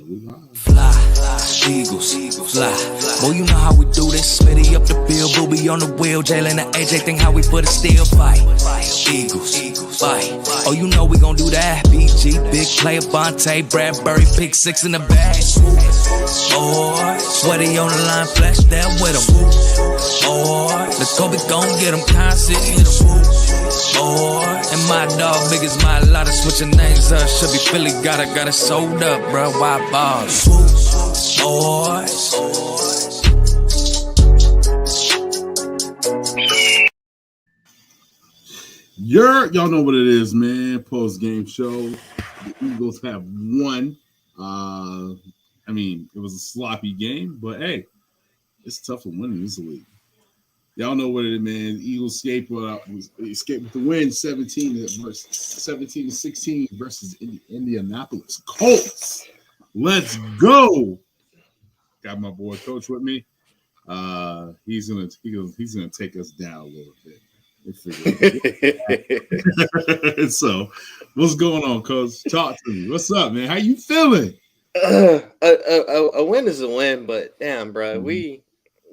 Fly, Eagles, fly. Boy, you know how we do this. Smitty up the bill, Booby on the wheel. Jalen and AJ think how we for the steel fight. Eagles, fight. Oh, you know we gon' do that. BG, big player, Bonte, Bradbury, pick six in the bag. Boy, sweaty on the line, flash that with him. Boy, the Kobe gon' get him, constant, hit him. Boy, and my dog, big as my lot of switching names up. Should be Philly, got it sold up, bro. Why balls? Boys. Y'all know what it is, man. Post game show. The Eagles have won. I mean, it was a sloppy game, but hey, it's tough to win in this league. Y'all know what it is, man. The Eagles escaped with the win, 17-16 versus Indianapolis Colts. Let's go. Got my boy Coach with me. He's gonna take us down a little bit. So, what's going on, Coach? Talk to me. What's up, man? How you feeling? A win is a win, but damn, bro, we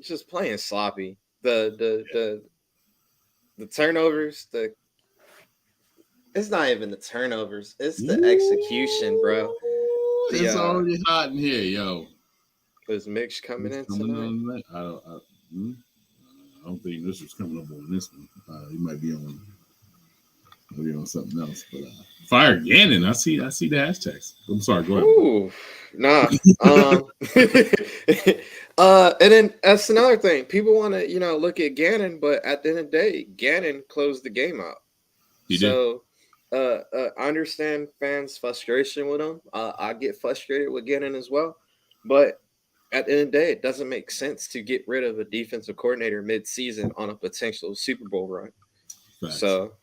just playing sloppy. The turnovers, it's not even the turnovers, it's the execution, bro. It's already hot in here, yo. Is Mitch coming in tonight? I don't think this was coming up on this one. He might be on something else. But fire Gannon. I see the hashtags. I'm sorry. Go ahead. Ooh, nah. And then that's another thing. People want to look at Gannon, but at the end of the day, Gannon closed the game out. So I understand fans' frustration with him. I get frustrated with Gannon as well, but at the end of the day, it doesn't make sense to get rid of a defensive coordinator mid-season on a potential Super Bowl run. Facts. So,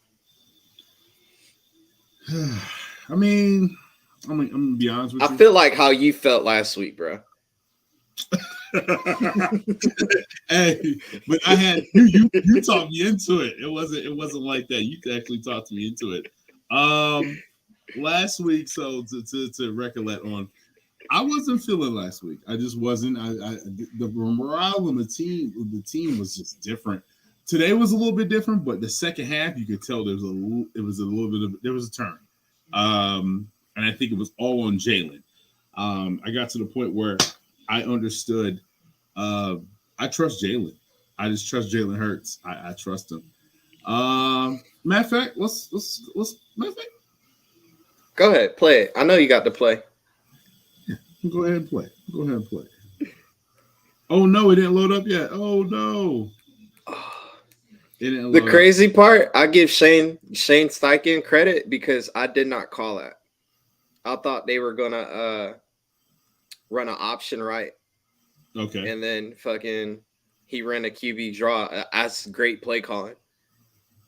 I'm gonna be honest with you. I feel like how you felt last week, bro. Hey, but I had you talked me into it. It wasn't like that. You actually talked me into it. Last week, so to recollect on. I wasn't feeling last week. I just wasn't. The morale of the team was just different. Today was a little bit different, but the second half you could tell there was a turn. And I think it was all on Jalen. I got to the point where I understood. I trust Jalen. I just trust Jalen Hurts. I trust him. Matter of fact, let's matter of fact. Go ahead, play it. I know you got the play. Go ahead and play. Oh no, it didn't load up yet. Oh no. It didn't The crazy part, I give Shane Steichen credit because I did not call that. I thought they were gonna run an option right. Okay. And then he ran a QB draw. That's great play calling.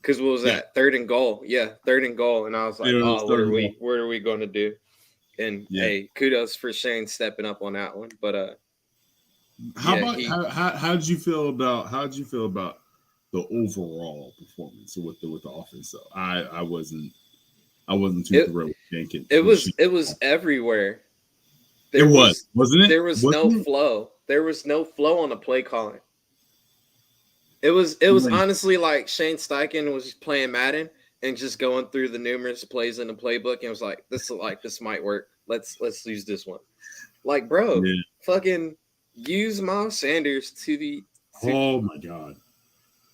Because what was that? 3rd and goal. Yeah, 3rd and goal. And I was like, what are we gonna do? And hey, kudos for Shane stepping up on that one. But how did you feel about the overall performance with the offense? So I wasn't too thrilled with Jenkins. It was everywhere. Wasn't it? There was no flow. There was no flow on the play calling. It was honestly like Shane Steichen was playing Madden and just going through the numerous plays in the playbook and was like, this might work. Let's use this one. Like, bro, fucking use Miles Sanders Oh my God.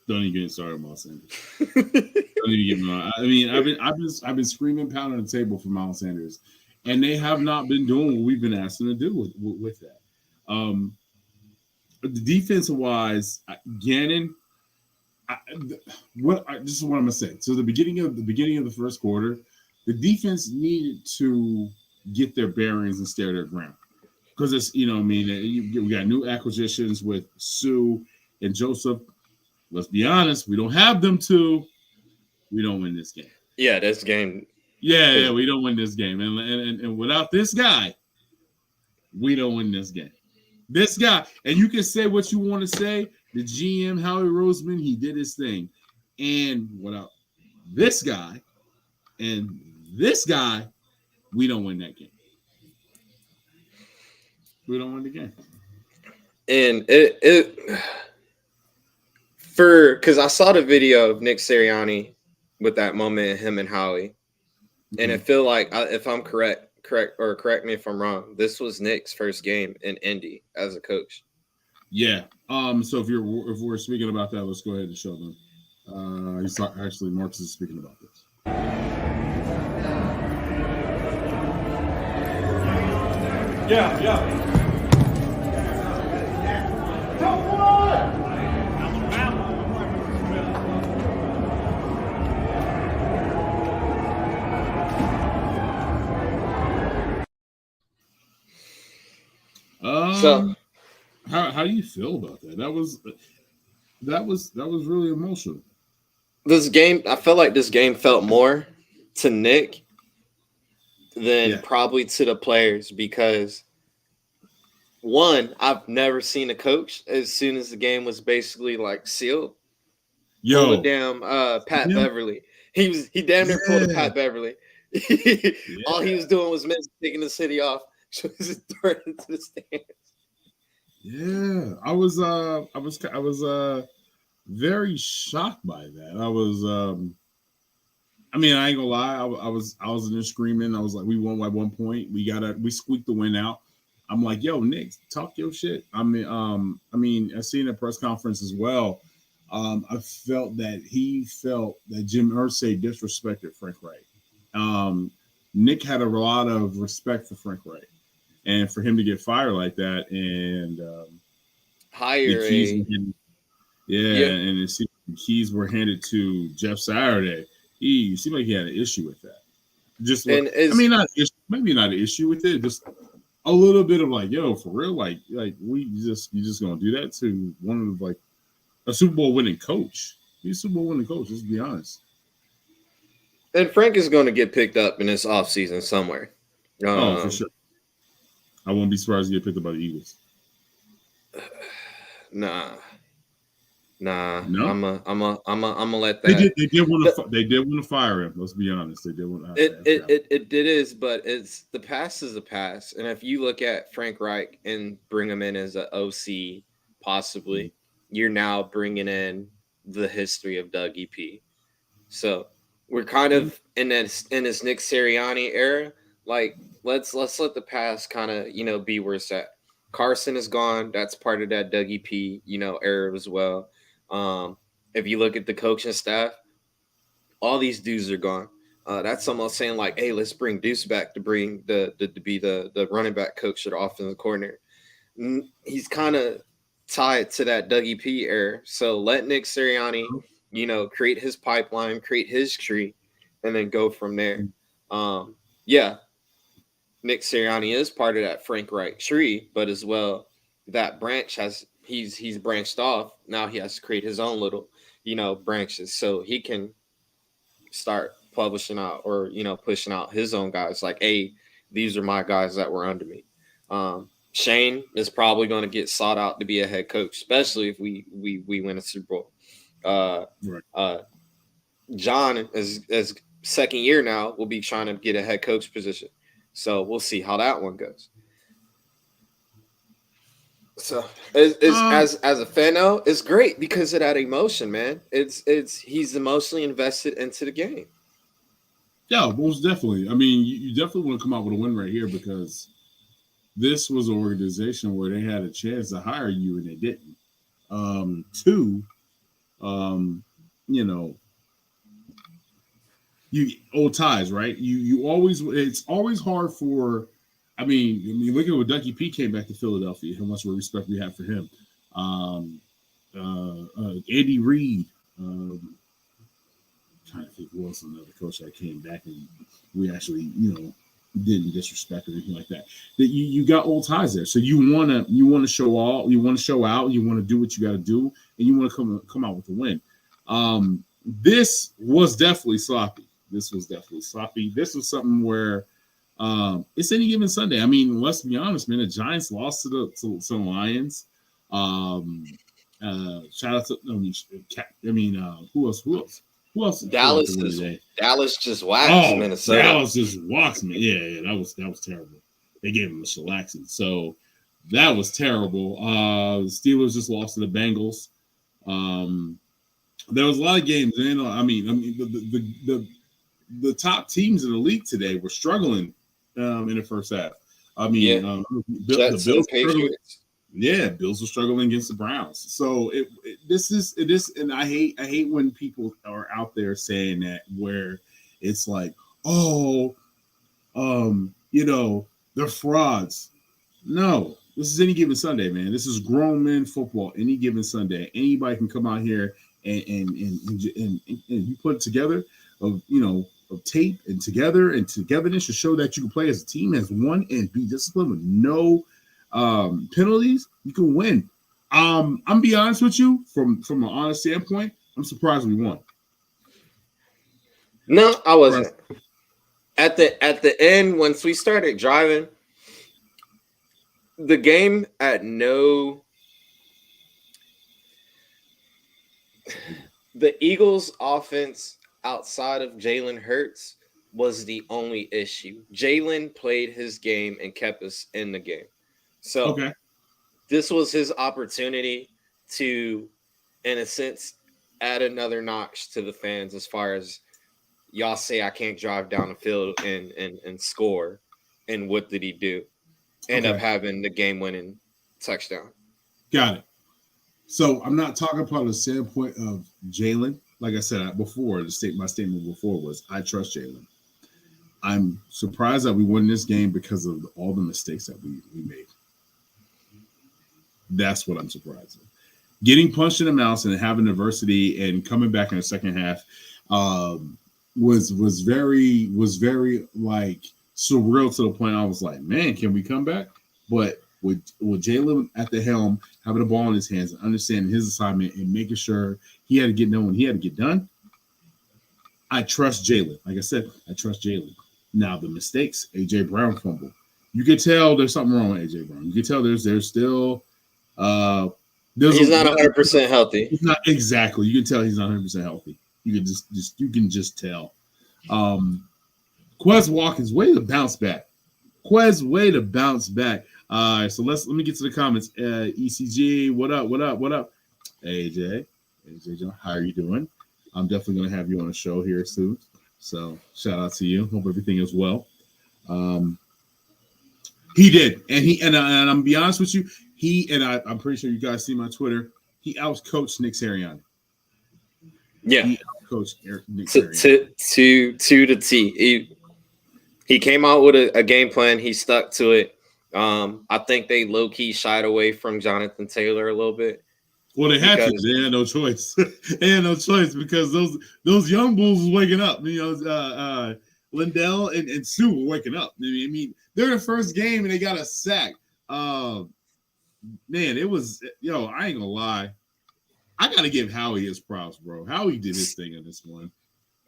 Don't even get started, Miles Sanders. Don't even get me on. I mean, I've been screaming, pounding the table for Miles Sanders, and they have not been doing what we've been asking them to do with that. Defensive wise, Gannon. This is what I'm gonna say. So the beginning of the first quarter, the defense needed to get their bearings and stare their ground because it's we got new acquisitions with Sue and Joseph. Let's be honest, we don't have them two. We don't win this game. Yeah, this game. Yeah, we don't win this game, and without this guy, we don't win this game. This guy, and you can say what you want to say. The GM, Howie Roseman, he did his thing. And without this guy and this guy, we don't win that game. We don't win the game. And because I saw the video of Nick Sirianni with that moment of him and Howie, and it feel like, if I'm correct me if I'm wrong, this was Nick's first game in Indy as a coach. Yeah. So if we're speaking about that, let's go ahead and show them. Actually, Marcus is speaking about this. Yeah. So how do you feel about that? That was really emotional. This game, I felt like this game felt more to Nick than probably to the players, because one, I've never seen a coach as soon as the game was basically like sealed. Pull the damn Pat Beverly. He damn near pulled a Pat Beverly. All he was doing was taking the city off, so he's throwing it into the stands. Yeah, I was very shocked by that. I was I mean, I ain't gonna lie, I was in there screaming. I was like, we won by 1 point. We squeaked the win out. I'm like, yo, Nick, talk your shit. I mean, I seen a press conference as well. I felt that Jim Irsay disrespected Frank Reich. Nick had a lot of respect for Frank Reich, and for him to get fired like that, and hire and the keys were handed to Jeff Saturday. He seemed like he had an issue with that. Maybe not an issue with it, just a little bit of like, yo, for real, like you just gonna do that to one of like a Super Bowl winning coach. He's a Super Bowl winning coach, let's be honest. And Frank is going to get picked up in this offseason somewhere. For sure. I won't be surprised to get picked up by the Eagles. Nah. No? I'm gonna let that. They did want to fire him. Let's be honest. They did want to. It is, but it's the past is the past. And if you look at Frank Reich and bring him in as an OC, possibly, you're now bringing in the history of Doug EP. So we're kind of in this Nick Sirianni era. Like let's let the past kind of be where it's at. Carson is gone. That's part of that Doug EP era as well. If you look at the coaching staff, all these dudes are gone. That's almost saying like, hey, let's bring Deuce back to bring to be the running back coach or the offensive coordinator. He's kind of tied to that Doug EP era. So let Nick Sirianni, create his pipeline, create his tree, and then go from there. Nick Sirianni is part of that Frank Reich tree, but as well, that branch he's branched off. Now he has to create his own little, branches so he can start publishing out or, pushing out his own guys. Like, hey, these are my guys that were under me. Shane is probably going to get sought out to be a head coach, especially if we win a Super Bowl. John is second year now will be trying to get a head coach position. So we'll see how that one goes. So as a fan though, it's great because of that emotion, man. He's emotionally invested into the game. Yeah, most definitely. I mean, you definitely want to come out with a win right here because this was an organization where they had a chance to hire you and they didn't. You old ties, right? You always, it's always hard for. I mean, look at what Ducky P came back to Philadelphia. How much respect we have for him. Andy Reid. Trying to think who else another coach that came back and we actually, didn't disrespect or anything like that. That you got old ties there, so you want to show out, you want to do what you got to do, and you want to come out with a win. This was definitely sloppy. This was something where it's any given Sunday. I mean, let's be honest, man. The Giants lost to the Lions. Shout out to who else? Dallas just waxed Minnesota. Dallas just waxed me. Yeah, that was terrible. They gave him a shellaxing. So That was terrible. The Steelers just lost to the Bengals. There was a lot of games, and I mean, the top teams in the league today were struggling in the first half. I mean, Yeah. the Jets and Bills struggling. Patriots. Yeah, Bills were struggling against the Browns. So it is, and I hate when people are out there saying that where it's like, oh, they're frauds. No, this is any given Sunday, man. This is grown men football. Any given Sunday, anybody can come out here and you put it together of tape and togetherness to show that you can play as a team as one and be disciplined with no penalties. You can win. I'm be honest with you from an honest standpoint. I'm surprised we won. No, I wasn't. At the end, once we started driving, the game the Eagles' offense outside of Jalen Hurts was the only issue. Jalen played his game and kept us in the game. So This was his opportunity to, in a sense, add another notch to the fans as far as y'all say I can't drive down the field and score. And what did he do? End up having the game-winning touchdown. Got it. So I'm not talking about the standpoint of Jalen. Like I said before, my statement before was I trust Jalen. I'm surprised that we won this game because of all the mistakes that we made. That's what I'm surprised of. Getting punched in the mouth and having adversity and coming back in the second half was very like surreal to the point I was like, man, can we come back? But with Jalen at the helm, having the ball in his hands and understanding his assignment and making sure he had to get done when he had to get done, I trust Jalen. Like I said, I trust Jalen. Now the mistakes, AJ Brown fumble. You could tell there's something wrong with AJ Brown. You could tell there's still he's not 100% healthy. He's not exactly. You can tell he's not 100% healthy. You can just tell. Quez Watkins, way to bounce back. Way to bounce back. So let me get to the comments. ECG, what up? AJ John, how are you doing? I'm definitely going to have you on a show here soon. So shout out to you. Hope everything is well. He did, and I'm gonna be honest with you. I'm pretty sure you guys see my Twitter. He outcoached Nick Sirianni. Yeah, he outcoached Nick Sirianni to the T. He came out with a game plan. He stuck to it. I think they low key shied away from Jonathan Taylor a little bit. Well, they had to. They had no choice. They had no choice because those young bulls was waking up. Lindell and Sue were waking up. I mean, they're the first game and they got a sack. Man, it was I ain't gonna lie. I gotta give Howie his props, bro. Howie did his thing in this one.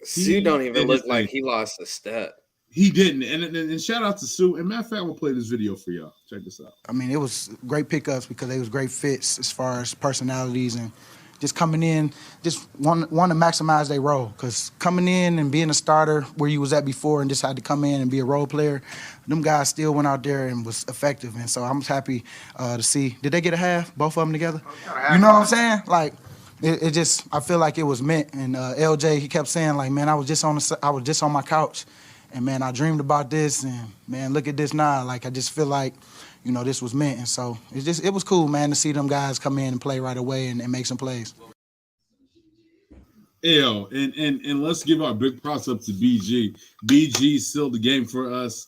Sue don't even look like he lost a step. He didn't, and shout out to Sue. And matter of fact, we'll play this video for y'all. Check this out. I mean, it was great pickups because they was great fits as far as personalities and just coming in, just want to maximize their role. Because coming in and being a starter where you was at before and just had to come in and be a role player, them guys still went out there and was effective. And so I'm happy to see. Did they get a half? Both of them together? You know what I'm saying? Like. It just, I feel like it was meant. And LJ, he kept saying, like, man, I was just on my couch, and man, I dreamed about this, and man, look at this now. Like, I just feel like, this was meant. And so it was cool, man, to see them guys come in and play right away and make some plays. And let's give our big props up to BG. BG sealed the game for us.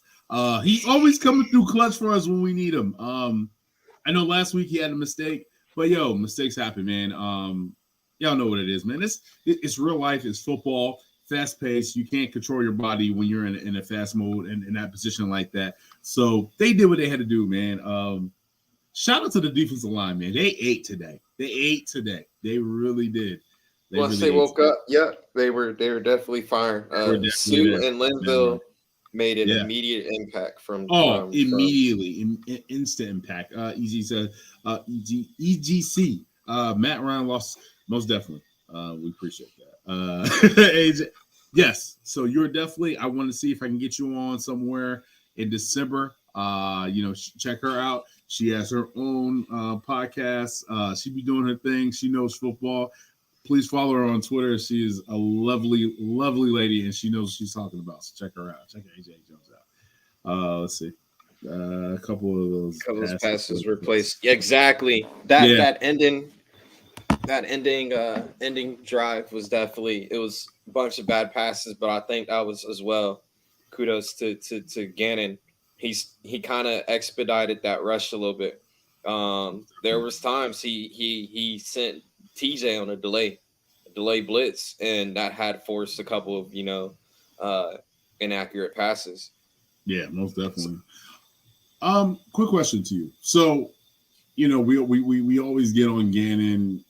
He's always coming through clutch for us when we need him. I know last week he had a mistake, but mistakes happen, man. Y'all know what it is, man. It's real life. It's football, fast paced. You can't control your body when you're in a fast mode and in that position like that. So they did what they had to do, man. Shout out to the defensive line, man. They ate today. They really did. Once they woke up, they were definitely firing. Sue and Linville made an immediate impact from immediately, instant impact. EGC, Matt Ryan lost. Most definitely. We appreciate that. AJ, yes. So you're definitely, I want to see if I can get you on somewhere in December. Check her out. She has her own podcast. She be doing her thing. She knows football. Please follow her on Twitter. She is a lovely, lovely lady, and she knows what she's talking about. So check her out. Check AJ Jones out. Let's see. A couple of those passes were placed. Exactly. That ending drive was definitely, it was a bunch of bad passes, but I think that was as well. Kudos to Gannon. He kind of expedited that rush a little bit. There was times he sent TJ on a delay blitz, and that had forced a couple of inaccurate passes. Yeah, most definitely. Quick question to you. So, we always get on Gannon.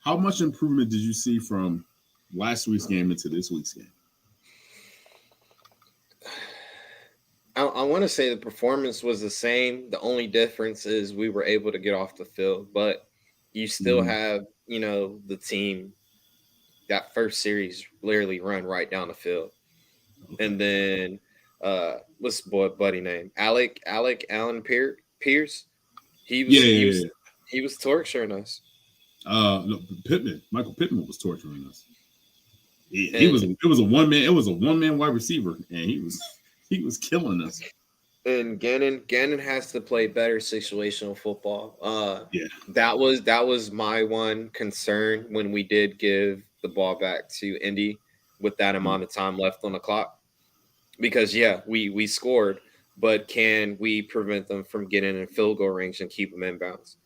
How much improvement did you see from last week's game into this week's game? I want to say the performance was the same. The only difference is we were able to get off the field, but you still have, the team that first series literally run right down the field. Okay. And then what's the buddy name? Allen Pierce. He was torturing us. No, Michael Pittman was torturing us. It was a one man wide receiver, and he was killing us. And Gannon has to play better situational football. Yeah, that was my one concern when we did give the ball back to Indy with that amount of time left on the clock. Because we scored, but can we prevent them from getting in field goal range and keep them inbounds?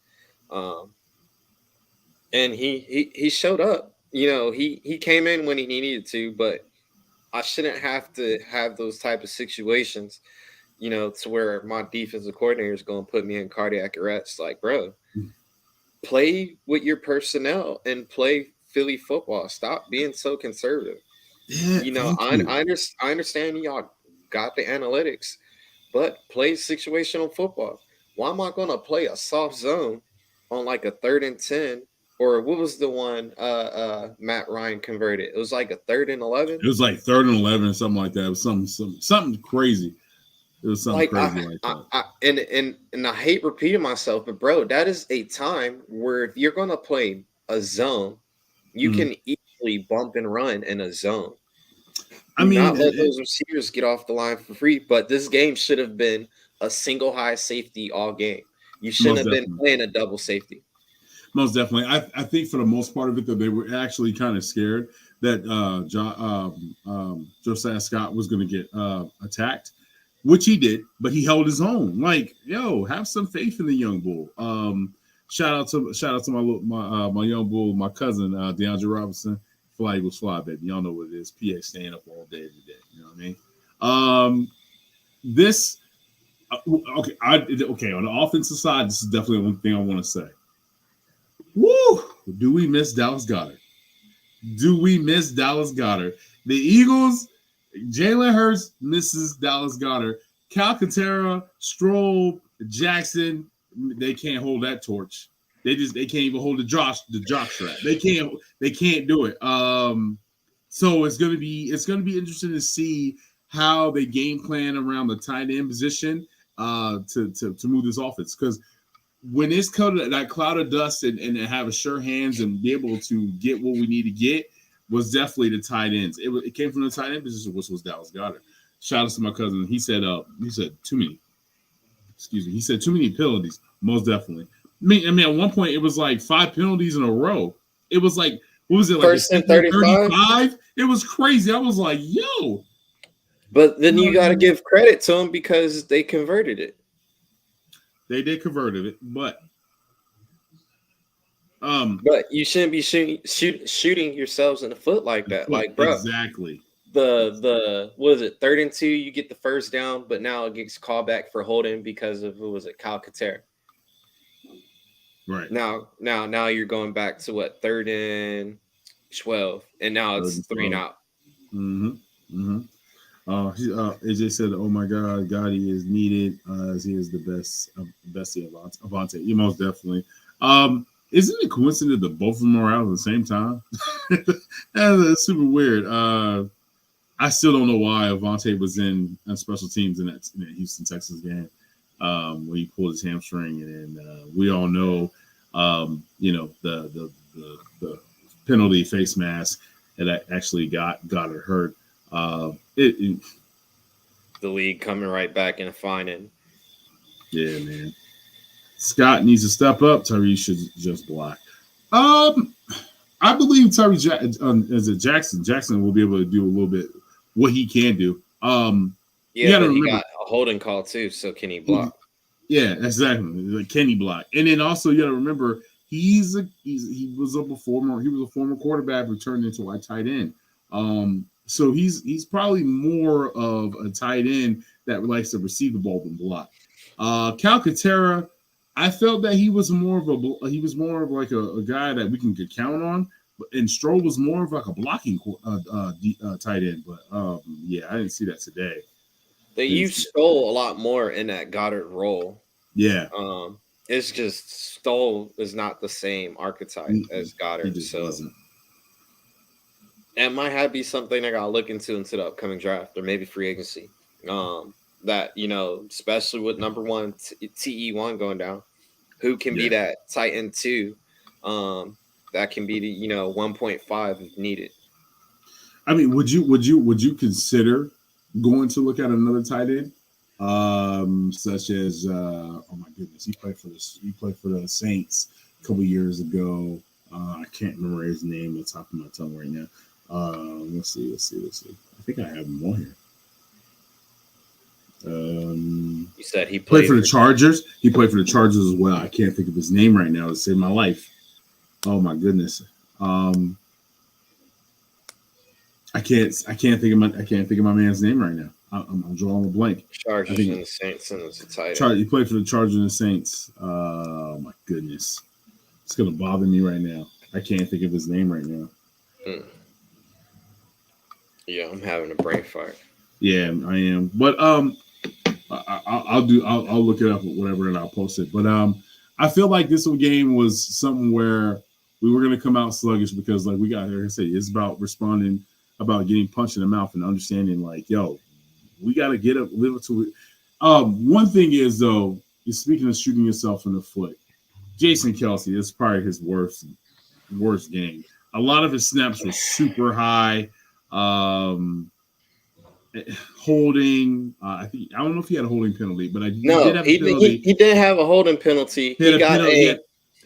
And he showed up. He came in when he needed to, but I shouldn't have to have those type of situations, to where my defensive coordinator is going to put me in cardiac arrest. Like, bro, play with your personnel and play Philly football. Stop being so conservative. Yeah, I understand y'all got the analytics, but play situational football. Why am I going to play a soft zone on like a 3rd and 10? Or what was the one Matt Ryan converted? It was like a 3rd and 11. It was like 3rd and 11 or something like that. It was something crazy. It was something crazy like that. And I hate repeating myself, but bro, that is a time where if you're gonna play a zone, you can easily bump and run in a zone. Not let those receivers get off the line for free. But this game should have been a single high safety all game. You shouldn't have been playing a double safety. Most definitely. I think for the most part of it, that they were actually kind of scared that Josiah Scott was going to get attacked, which he did, but he held his own. Like, have some faith in the young bull. Shout out to my young bull, my cousin DeAndre Robinson. Fly Eagles fly, baby. Y'all know what it is. PA staying up all day every day. You know what I mean? This okay. On the offensive side, this is definitely one thing I want to say. Woo! Do we miss Dallas Goedert? The Eagles, Jalen Hurts misses Dallas Goedert. Calcaterra, Stroll, Jackson, they can't hold that torch. They can't even hold the jock strap. They can't do it. So it's gonna be interesting to see how they game plan around the tight end position to move this offense, because when it's covered that cloud of dust and have a sure hands and be able to get what we need to get was definitely the tight ends. It came from the tight end position, which was Dallas Goedert. Shout out to my cousin. He said too many. Excuse me. He said too many penalties. Most definitely. I mean, at one point it was like 5 penalties in a row. It was like, what was it, like first and 35? It was crazy. I was like, yo. But then you got to give credit to them because they converted it. They did converted it, but you shouldn't be shooting yourselves in the foot like that. Like, bro, exactly. The what is it, 3rd and 2? You get the first down, but now it gets called back for holding because of Calcaterra. Right. Now you're going back to what, 3rd and 12, and now it's 3 and out. AJ said, "Oh my God, Gotti is needed as he is the best Avante." You most definitely. Isn't it coincident that both of them are out at the same time? That's super weird. I still don't know why Avante was in special teams in that Houston, Texas game. when he pulled his hamstring, and we all know, the penalty face mask that actually got her hurt. The league coming right back and finding. Yeah, man. Scott needs to step up. Tyree should just block. I believe Jackson will be able to do a little bit what he can do. He got a holding call too. So can he block? Yeah, exactly. Like, can he block? And then also you got to remember he was a former quarterback who turned into a tight end. So he's probably more of a tight end that likes to receive the ball than block. Calcaterra, I felt that he was more of like a guy that we can count on, and Stroll was more of like a blocking tight end. But yeah, I didn't see that today. They used Stoll a lot more in that Goddard role. Yeah. It's just Stoll is not the same archetype as Goddard. Wasn't. That might have to be something I gotta look into the upcoming draft or maybe free agency. That, especially with number one TE1 going down, who can be that tight end 2 that can be the 1.5 if needed. I mean, would you consider going to look at another tight end, such as oh my goodness, he played for the Saints a couple years ago. I can't remember his name at the top of my tongue right now. Let's see. I think I have him on here. You said he played for the Chargers. He played for the Chargers as well. I can't think of his name right now to save my life. Oh my goodness. I can't think of my man's name right now. I'm drawing a blank. Chargers and the Saints and it's a tight end. He played for the Chargers and the Saints. Oh my goodness. It's gonna bother me right now. I can't think of his name right now. Yeah, I'm having a brain fart. Yeah, I am. But I'll look it up or whatever and I'll post it. But I feel like this game was something where we were gonna come out sluggish because like I said, it's about responding, about getting punched in the mouth and understanding like, yo, we gotta live up to it. One thing is though, speaking of shooting yourself in the foot, Jason Kelce, this is probably his worst game. A lot of his snaps were super high. Holding, I don't know if he had a holding penalty, but he didn't have a holding penalty. He got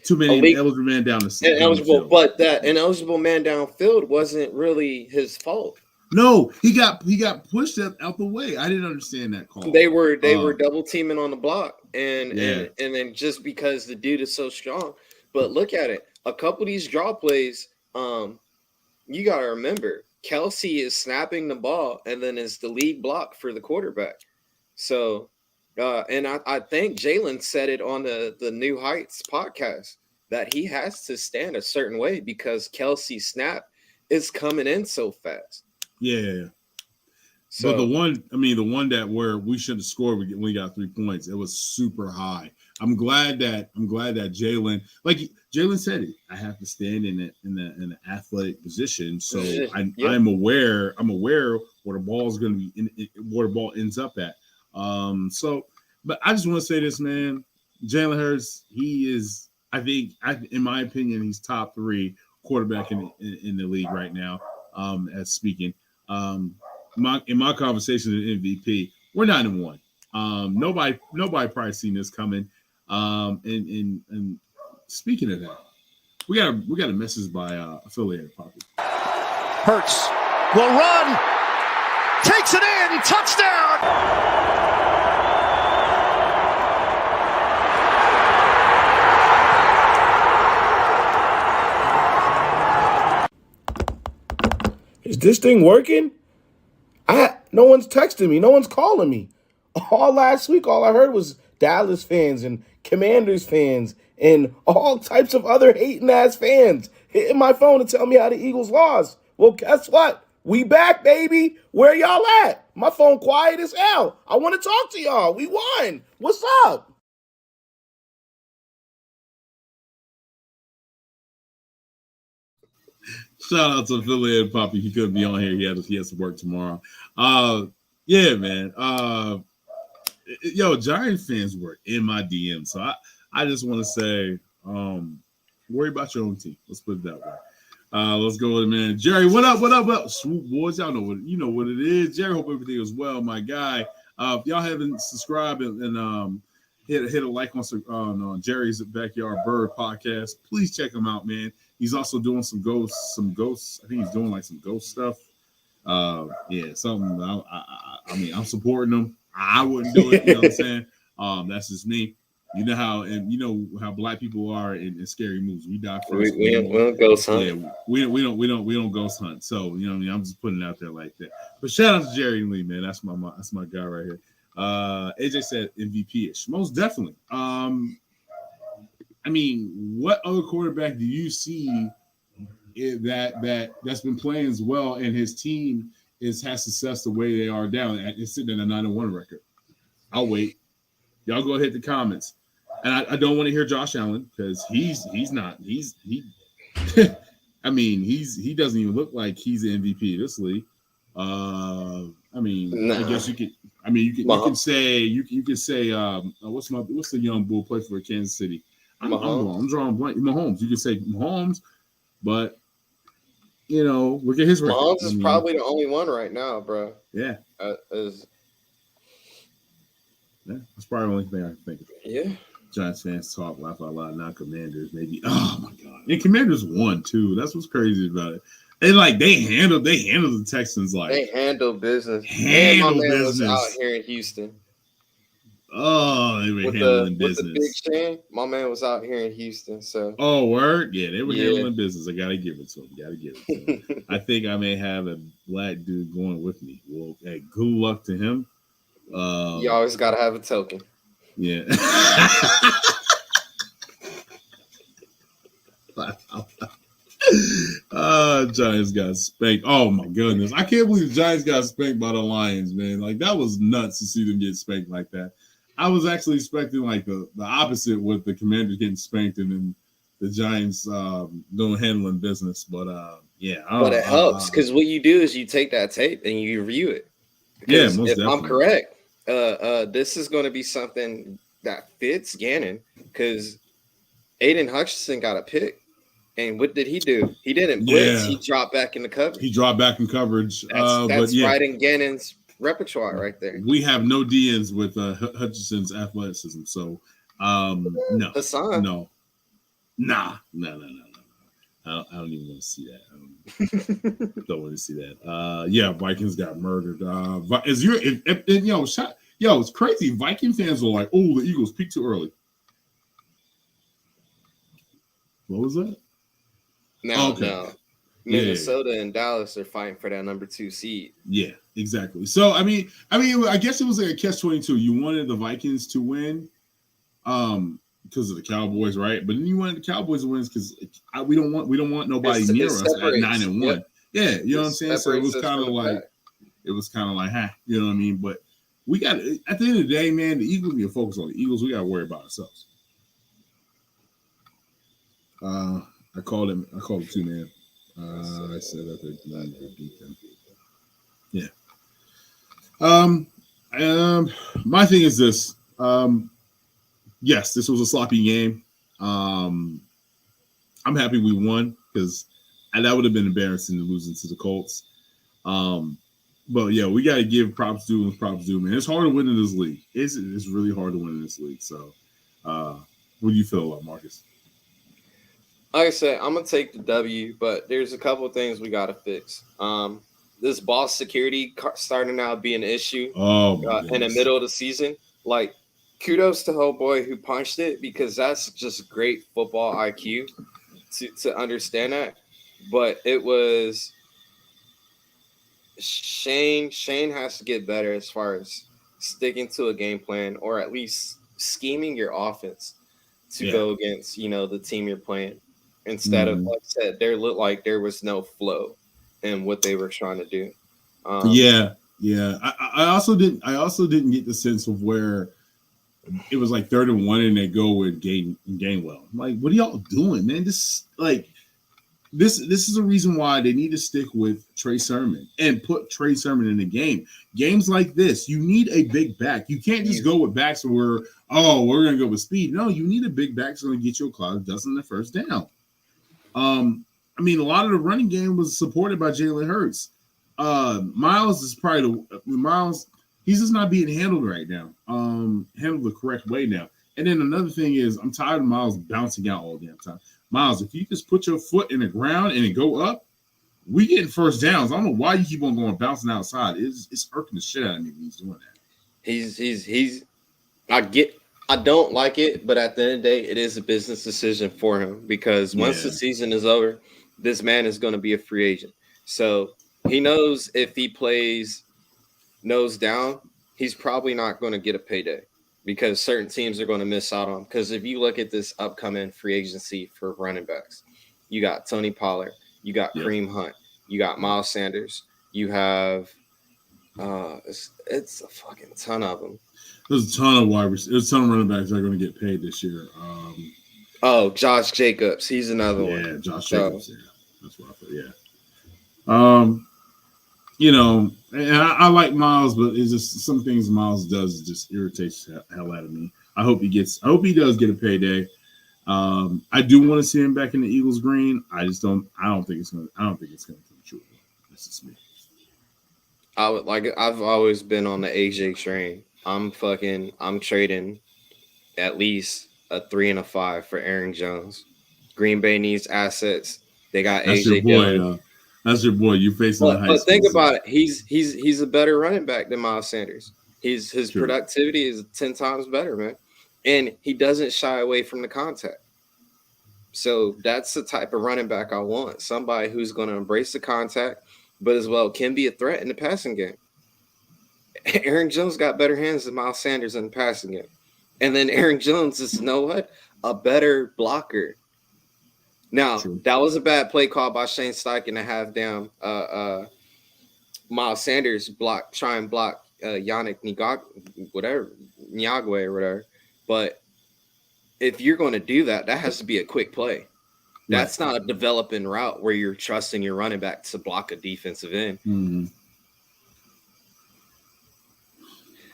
too many eligible man down the field. But that ineligible man downfield wasn't really his fault. No, he got pushed out the way. I didn't understand that call. They were double teaming on the block, and then just because the dude is so strong. But look at it. A couple of these draw plays, you gotta remember, Kelce is snapping the ball and then is the lead block for the quarterback. So, and I think Jalen said it on the New Heights podcast that he has to stand a certain way because Kelce's snap is coming in so fast. Yeah. So, but the one that where we should have scored, we got 3 points. It was super high. I'm glad that Jalen, like Jalen said it, I have to stand in the athletic position. So I'm aware where the ball is going to be, where the ball ends up at. But I just want to say this, man. Jalen Hurts, he is, in my opinion, he's top 3 quarterback in the league right now. As speaking, in my conversation with MVP, we're 9-1. Nobody probably seen this coming. And speaking of that, we got a message by affiliated Poppy. Hurts will run, takes it in, touchdown. Is this thing working? No one's texting me. No one's calling me. All last week, all I heard was Dallas fans and Commanders fans and all types of other hating-ass fans hitting my phone to tell me how the Eagles lost. Well, guess what? We back, baby. Where y'all at? My phone quiet as hell. I want to talk to y'all. We won. What's up? Shout out to affiliated Poppy. He couldn't be on here. He has to work tomorrow. Yeah, man. Giant fans were in my DM, so I just want to say, worry about your own team. Let's put it that way. Let's go with it, man. Jerry, what up? What up? What swoop boys? Y'all know what it is. Jerry, hope everything is well, my guy. If y'all haven't subscribed and hit a like on Jerry's Backyard Bird podcast, please check him out, man. He's also doing some ghosts. I think he's doing like some ghost stuff. Something. I mean, I'm supporting him. I wouldn't do it. You know what I'm saying? That's just me. You know how black people are in scary movies. We die first. We don't ghost hunt. Yeah, we don't ghost hunt. So you know what I mean. I'm just putting it out there like that. But shout out to Jerry Lee, man. That's my guy right here. AJ said MVP-ish. Most definitely. I mean, what other quarterback do you see that's been playing as well and his team has success the way they are down? It's sitting at a 9-1 record. I'll wait. Y'all go hit the comments. And I don't want to hear Josh Allen because he I mean, he doesn't even look like he's the MVP of this league. I mean, I guess you could say what's the young bull play for Kansas City? I'm drawing blank. Mahomes. You could say Mahomes, but look at his record. Mahomes is probably the only one right now, bro. Yeah. That's probably the only thing I can think of. Yeah. Giants fans talk, laugh out loud, not Commanders, maybe. Oh my God. And Commanders won too. That's what's crazy about it. And they handled the Texans like they handled business. Handled my man business. was out here in Houston. Oh, they were handling business. With the big Shane, my man was out here in Houston. So word? Yeah, they were handling business. I gotta give it to him. I think I may have a black dude going with me. Well, hey, good luck to him. You always gotta have a token. Yeah. Giants got spanked. Oh my goodness. I can't believe the Giants got spanked by the Lions, man. Like that was nuts to see them get spanked like that. I was actually expecting like the opposite with the Commanders getting spanked and then the Giants doing handling business. But but it helps because what you do is you take that tape and you review it. Yeah, most if definitely. I'm correct, this is going to be something that fits Gannon because Aiden Hutchinson got a pick. And what did he do? He didn't blitz. He dropped back in the coverage. He dropped back in coverage. That's right in Gannon's repertoire right there. We have no DNs with Hutchinson's athleticism. So, no. Hassan. No. Nah. No. I don't even want to see that. Don't want to see that. Vikings got murdered. It's crazy. Viking fans are like, oh, the Eagles peaked too early. What was that? No. Minnesota and Dallas are fighting for that number 2 seed. Yeah, exactly. So I mean, I guess it was like a catch-22. You wanted the Vikings to win, because of the Cowboys, right? But then you wanted the Cowboys to win because we don't want nobody near us at 9-1. Yep. Yeah, you know what I'm saying. So it was kind of like, you know what I mean. But we got at the end of the day, man. The Eagles, we can focus on the Eagles. We got to worry about ourselves. I called him too, man. I said that they beat them. Yeah. My thing is this. Yes, this was a sloppy game. I'm happy we won because that would have been embarrassing to losing to the Colts. But yeah, we got to give props due, man. It's hard to win in this league. It's really hard to win in this league. So, what do you feel about Marcus? Like I said, I'm gonna take the W, but there's a couple of things we gotta fix. This boss security starting now to be an issue in the middle of the season. Like, kudos to Homeboy who punched it because that's just great football IQ to understand that. But it was Shane. Shane has to get better as far as sticking to a game plan or at least scheming your offense to go against the team you're playing. Instead of, like I said, there looked like there was no flow in what they were trying to do. I also didn't get the sense of where it was like 3rd and 1 and they go with Gainwell. I'm like, what are y'all doing, man? This this is a reason why they need to stick with Trey Sermon and put Trey Sermon in the game. Games like this, you need a big back. You can't just go with backs where, we're going to go with speed. No, you need a big back that's going to get you a cloud dozen the first down. I mean, a lot of the running game was supported by Jalen Hurts. Miles is probably Miles. He's just not being handled right now. Handled the correct way now. And then another thing is, I'm tired of Miles bouncing out all the damn time. Miles, if you just put your foot in the ground and it go up, we getting first downs. I don't know why you keep on going bouncing outside. It's irking the shit out of me when he's doing that. I don't like it, but at the end of the day, it is a business decision for him because once the season is over, this man is going to be a free agent. So he knows if he plays nose down, he's probably not going to get a payday because certain teams are going to miss out on him. Because if you look at this upcoming free agency for running backs, you got Tony Pollard, you got Kareem Hunt, you got Miles Sanders, you have it's a fucking ton of them. There's a ton of there's a ton of running backs that are going to get paid this year. Josh Jacobs, he's another one. Yeah, Josh Jacobs. Yeah, that's what I thought. Yeah. And I like Miles, but it's just some things Miles does just irritates the hell out of me. I hope he does get a payday. I do want to see him back in the Eagles green. I don't think it's gonna come true. That's just me. I've always been on the AJ train. I'm trading at least a 3 and a 5 for Aaron Jones. Green Bay needs assets. They got That's AJ Dillon. That's your boy. You facing the high school. But think about it. He's a better running back than Miles Sanders. His productivity is 10 times better, man. And he doesn't shy away from the contact. So that's the type of running back I want. Somebody who's going to embrace the contact, but as well can be a threat in the passing game. Aaron Jones got better hands than Miles Sanders in the passing game. And then Aaron Jones is, a better blocker. Now, that was a bad play call by Shane Steichen to have down Miles Sanders try and block Yannick Ngakwe or whatever. But if you're going to do that, that has to be a quick play. That's not a developing route where you're trusting your running back to block a defensive end. Mm-hmm.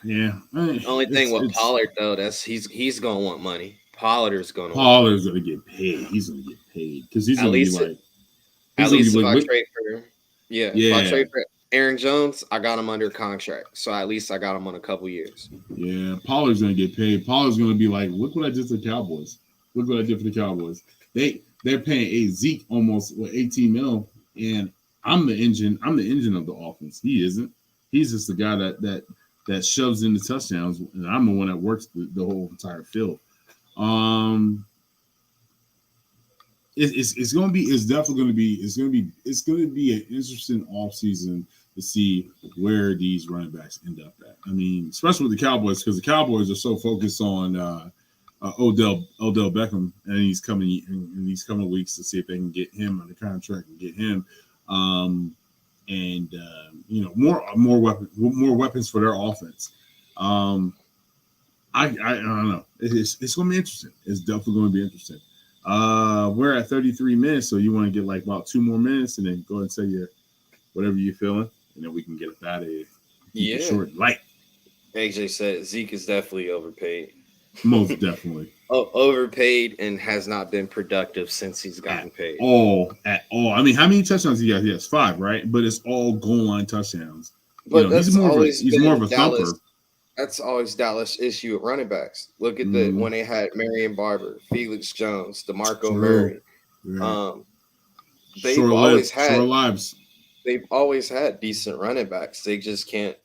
Yeah. The only thing with Pollard, though, he's going to want money. Pollard's going to get paid. He's going to get paid because he's going to be like. At least if I trade for Aaron Jones, I got him under contract. So at least I got him on a couple years. Yeah, Pollard's going to get paid. Pollard's going to be like, look what I did to the Cowboys. Look what I did for the Cowboys. They're paying Zeke almost 18 mil, and I'm the engine of the offense. He isn't. He's just the guy that shoves in the touchdowns, and I'm the one that works the whole entire field. It's going to be an interesting offseason to see where these running backs end up at. I mean, especially with the Cowboys, because the Cowboys are so focused on Odell Beckham, and he's coming in these coming weeks to see if they can get him on the contract and get him, more weapons for their offense. I don't know. It's going to be interesting. It's definitely going to be interesting. We're at 33 minutes, so you want to get like about 2 more minutes, and then go ahead and say whatever you're feeling, and then we can get it out of here. Keep it short and light. AJ said Zeke is definitely overpaid. Most definitely. Overpaid and has not been productive since he's gotten paid. At all. I mean, how many touchdowns he got? He has 5, right? But it's all goal line touchdowns. But he's more of a thumper. That's always Dallas' issue at running backs. Look at when they had Marion Barber, Felix Jones, DeMarco Murray. They've always had decent running backs. They just can't.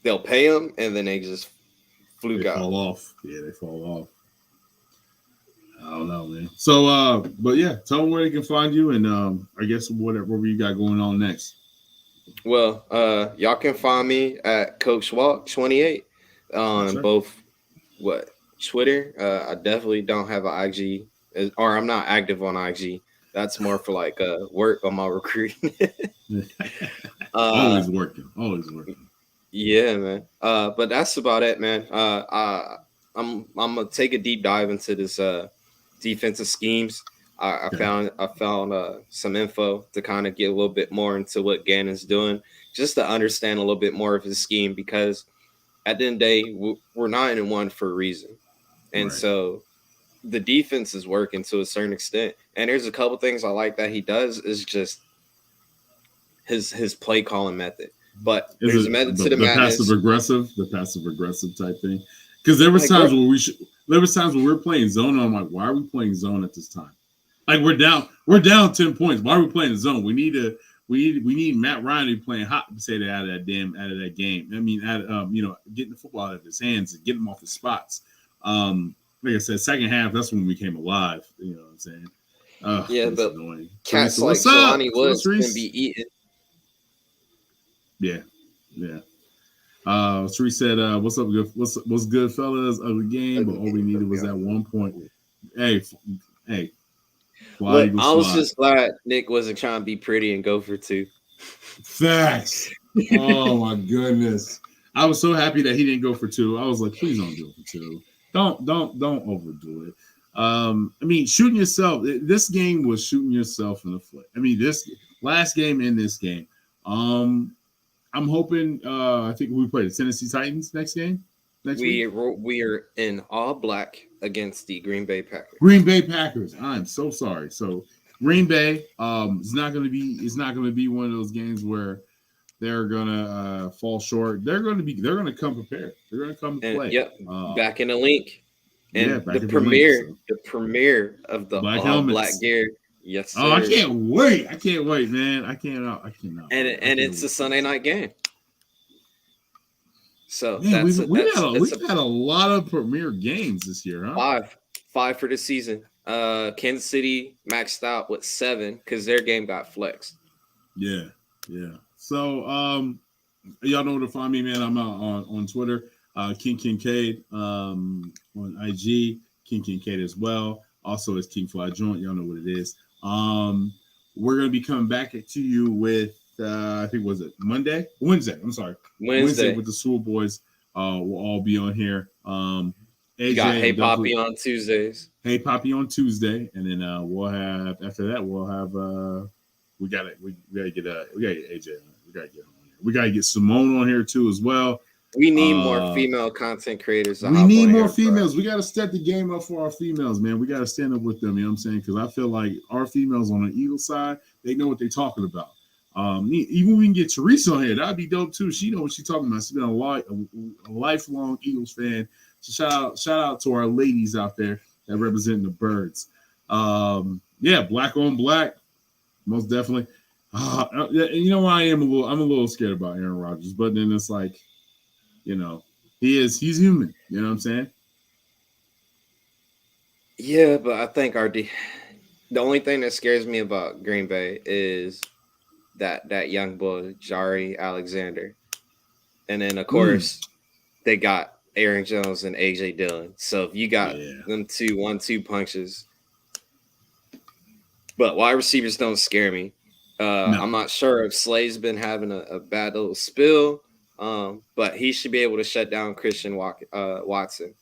They'll pay them and then they just fluke out. Fall off. Yeah, they fall off. I don't know, man. So, but yeah, tell them where they can find you, and I guess whatever you got going on next. Well, y'all can find me at Coach Walk 28 on both Twitter. I definitely don't have an IG, or I'm not active on IG. That's more for like work on my recruiting. Always working. Yeah, man. But that's about it, man. I'm gonna take a deep dive into this defensive schemes. I Okay. found some info to kind of get a little bit more into what Gannon's doing, just to understand a little bit more of his scheme. Because at the end of the day, we're 9-1 for a reason, and Right. so the defense is working to a certain extent. And there's a couple things I like that he does is just his play calling method. But Is there's it a method to the the madness. the passive aggressive type thing? Because there was Like, times where there was times where we were playing zone. And I'm like, why are we playing zone at this time? Like we're down 10 points. Why are we playing the zone? We need Matt Ryan to be playing hot to say that out of that game. I mean, getting the football out of his hands and getting him off his spots. Like I said, second half, that's when we came alive. You know what I'm saying? yeah, it's but annoying. cats Teresa, like what's up? Jelani What's Woods Reese? can be eaten. Yeah. Sheree said, "What's up? What's good, fellas? Ugly game, but all we needed was that 1 point. Hey, fly Look, Eagles I was fly. just glad Nick wasn't trying to be pretty and go for 2. Facts. Oh my goodness, I was so happy that he didn't go for 2. I was like, please don't go for 2. Don't overdo it. I mean, shooting yourself. This game was shooting yourself in the foot. I mean, this last game in this game. I'm hoping. I think we play the Tennessee Titans next week. We are in all black against the Green Bay Packers. Green Bay Packers. I'm so sorry. So Green Bay is not going to be. It's not going to be one of those games where they're going to fall short. They're going to come prepared. They're going to come to play. Yep. Back in the link. And Yeah, the premiere of the black all helmets. black gear. Yes, sir. Oh, I can't wait. I can't wait, man. I cannot. And it's a Sunday night game. So man, we've had a lot of premier games this year, huh? Five for the season. Kansas City maxed out with 7 because their game got flexed. Yeah. So y'all know where to find me, man. I'm out on Twitter, King Kincaid, on IG, King Kincaid as well. Also, it's King Fly Joint. Y'all know what it is. We're gonna be coming back to you with I think Wednesday. I'm sorry, Wednesday with the Swoop Boys. We'll all be on here. AJ, you got Hey Poppy on Tuesdays. Hey Poppy on Tuesday, and then we'll have after that we gotta get AJ on. We gotta get him on here. We gotta get Simone on here too as well. We need more female content creators. We need more females. Bro. We got to step the game up for our females, man. We got to stand up with them. You know what I'm saying? Because I feel like our females on the Eagles side, they know what they're talking about. Even we can get Teresa on here. That'd be dope too. She knows what she's talking about. She's been a lifelong Eagles fan. So shout out to our ladies out there that represent the birds. Yeah, black on black, most definitely. You know why I'm a little scared about Aaron Rodgers, but then it's like, you know, he's human. You know what I'm saying? Yeah, but I think the only thing that scares me about Green Bay is that young boy Jari Alexander, and then of course they got Aaron Jones and AJ Dillon. So if you got them 1-2 punches, but wide receivers don't scare me. No. I'm not sure if Slay's been having a bad little spill. But he should be able to shut down Christian Watson.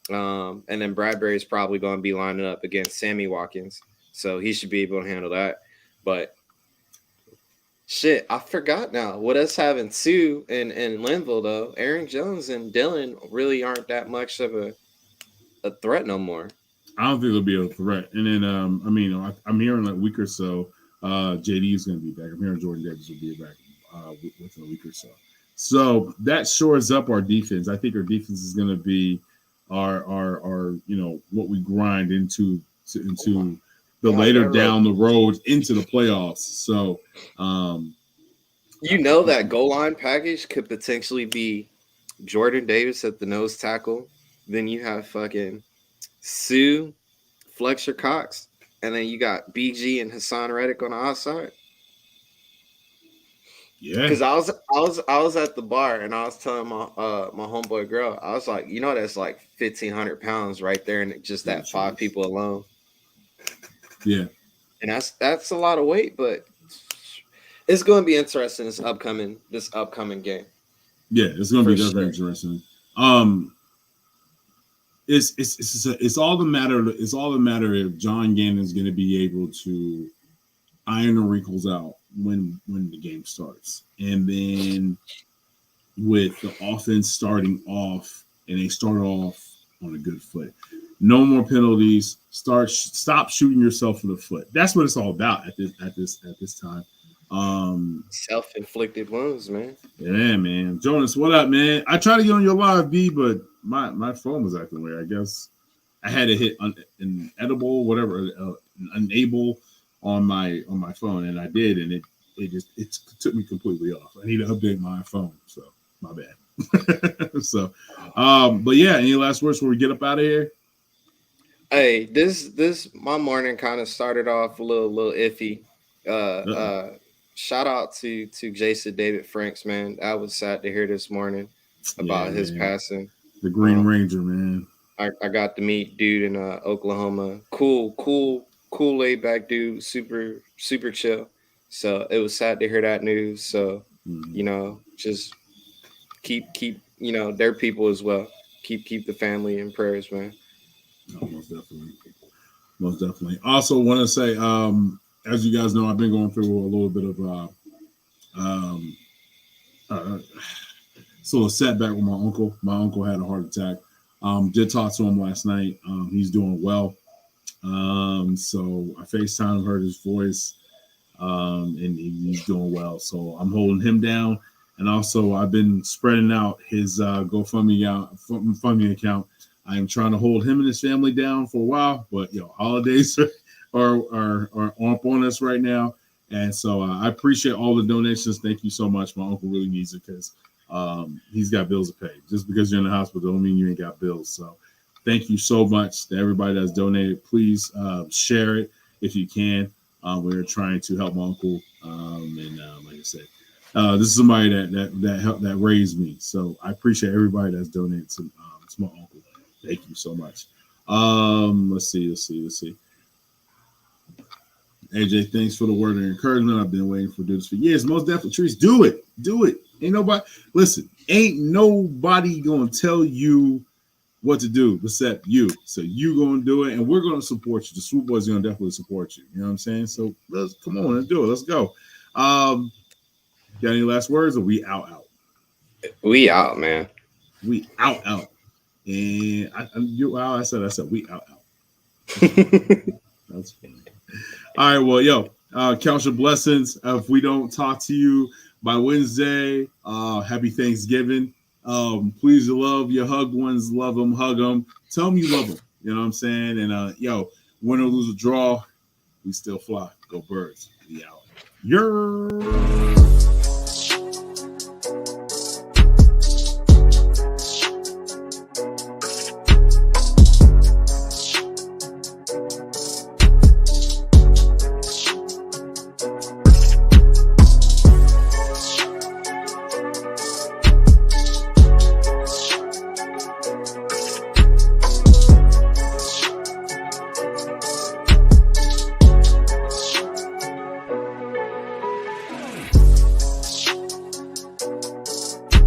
And then Bradbury's probably going to be lining up against Sammy Watkins. So he should be able to handle that. But shit, I forgot now. With us having 2 in Linville, though, Aaron Jones and Dillon really aren't that much of a threat no more. I don't think it'll be a threat. And then, I'm hearing like a week or so, JD is going to be back. I'm hearing Jordan Davis will be back within a week or so. So that shores up our defense. I think our defense is going to be our what we grind into the later down the road into the playoffs. So that goal line package could potentially be Jordan Davis at the nose tackle. Then you have fucking Sue, Fletcher Cox, and then you got BG and Hassan Reddick on the outside. Yeah, because I was at the bar and I was telling my homeboy girl, I was like, that's like 1,500 pounds right there, and just that 5 people alone. Yeah, and that's a lot of weight, but it's going to be interesting this upcoming game. Yeah, it's going to be very interesting. it's all the matter. It's all the matter if John Gannon is going to be able to iron the wrinkles out when the game starts, and then with the offense starting off, and they start off on a good foot. No more penalties. Stop shooting yourself in the foot. That's what it's all about at this time. Self-inflicted wounds, man. Yeah, man. Jonas, what up, man? I tried to get on your live, B, but my phone was acting weird. I guess I had to hit an edible, whatever, enable on my phone, and I did, and it took me completely off. I need to update my phone, so my bad. So, but yeah, any last words before we get up out of here? Hey, this my morning kind of started off a little iffy. Shout out to Jason David Franks, man. I was sad to hear this morning about his passing. The Green Ranger, man. I got to meet dude in Oklahoma. Cool, laid back dude, super chill. So it was sad to hear that news. So just keep their people as well. Keep the family in prayers, man. Oh, most definitely. Also, want to say, as you guys know, I've been going through a little bit of a setback with my uncle. My uncle had a heart attack. Did talk to him last night. He's doing well. So I FaceTime, heard his voice, and he's doing well. So I'm holding him down. And also, I've been spreading out his GoFundMe account. I am trying to hold him and his family down for a while, but holidays are up on us right now, and so I appreciate all the donations. Thank you so much. My uncle really needs it because he's got bills to pay. Just because you're in the hospital don't mean you ain't got bills. So thank you so much to everybody that's donated. Please share it if you can. We're trying to help my uncle, and like I said, this is somebody that helped, that raised me. So I appreciate everybody that's donated to my uncle. Thank you so much. Let's see. AJ, thanks for the word of encouragement. I've been waiting for this for years. Most definitely, Trees, do it. Ain't nobody gonna tell you what to do except you. So you gonna do it, and we're gonna support you. The Swoop Boys are gonna definitely support you. You know what I'm saying? So let's do it. Let's go. Got any last words? Or we out? We out, man. We out. And I said we out. That's funny. All right, well, count your blessings. If we don't talk to you by Wednesday, happy Thanksgiving. Please love your hugged ones, love them, hug them, tell them you love them. You know what I'm saying? And win or lose or draw, we still fly. Go Birds. We out.